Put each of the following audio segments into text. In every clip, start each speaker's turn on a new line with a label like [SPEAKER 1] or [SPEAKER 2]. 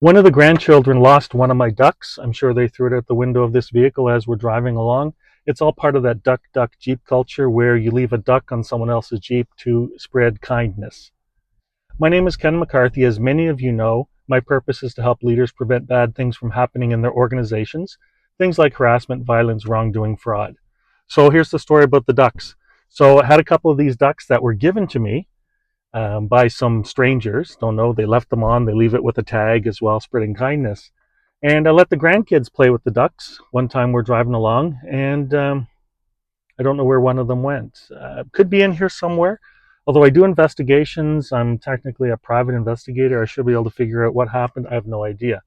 [SPEAKER 1] One of the grandchildren lost one of my ducks. I'm sure they threw it out the window of this vehicle as we're driving along. It's all part of that duck, duck, Jeep culture where you leave a duck on someone else's Jeep to spread kindness. My name is Ken McCarthy. As many of you know, my purpose is to help leaders prevent bad things from happening in their organizations, things like harassment, violence, wrongdoing, fraud. So here's the story about the ducks. So I had a couple of these ducks that were given to me by some strangers. Don't know, they left them on, they leave it with a tag as well, spreading kindness. And I let the grandkids play with the ducks. One time we're driving along, and I don't know where one of them went. Could be in here somewhere. Although I do investigations, I'm technically a private investigator. I should be able to figure out what happened. I have no idea.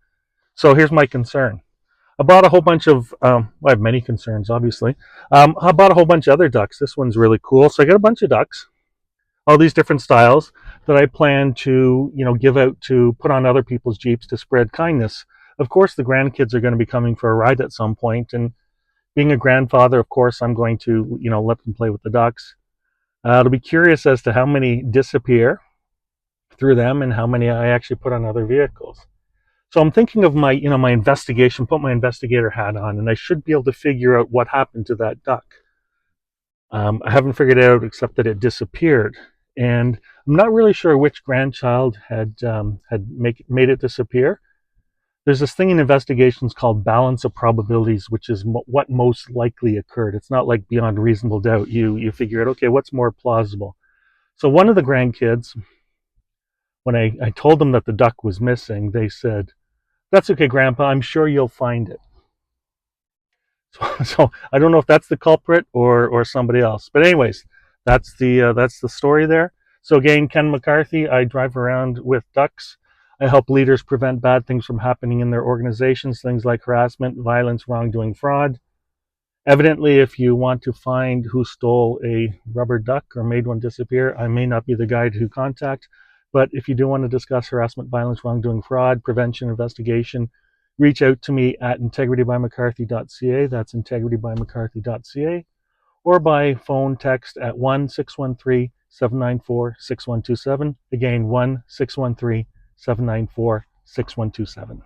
[SPEAKER 1] So here's my concern. I bought a whole bunch of, well, I have many concerns, obviously. I bought a whole bunch of other ducks. This one's really cool. So I got a bunch of ducks, all these different styles that I plan to, give out to put on other people's Jeeps to spread kindness. Of course, the grandkids are going to be coming for a ride at some point, and being a grandfather, of course, I'm going to, let them play with the ducks. It'll be curious as to how many disappear through them and how many I actually put on other vehicles. So I'm thinking of my, my investigation, put my investigator hat on, and I should be able to figure out what happened to that duck. I haven't figured it out except that it disappeared. And I'm not really sure which grandchild had made it disappear. There's this thing in investigations called balance of probabilities, which is what most likely occurred. It's not like beyond reasonable doubt. You figure out, okay, what's more plausible? So one of the grandkids, when I told them that the duck was missing, they said, "That's okay, Grandpa, I'm sure you'll find it." So I don't know if that's the culprit or somebody else. But anyways, that's the story there. So again, Ken McCarthy, I drive around with ducks. I help leaders prevent bad things from happening in their organizations, things like harassment, violence, wrongdoing, fraud. Evidently, if you want to find who stole a rubber duck or made one disappear, I may not be the guy to contact. But if you do want to discuss harassment, violence, wrongdoing, fraud, prevention, investigation, reach out to me at integritybymccarthy.ca. That's integritybymccarthy.ca. Or by phone text at 1-613-794-6127. Again, 1-613-794-6127.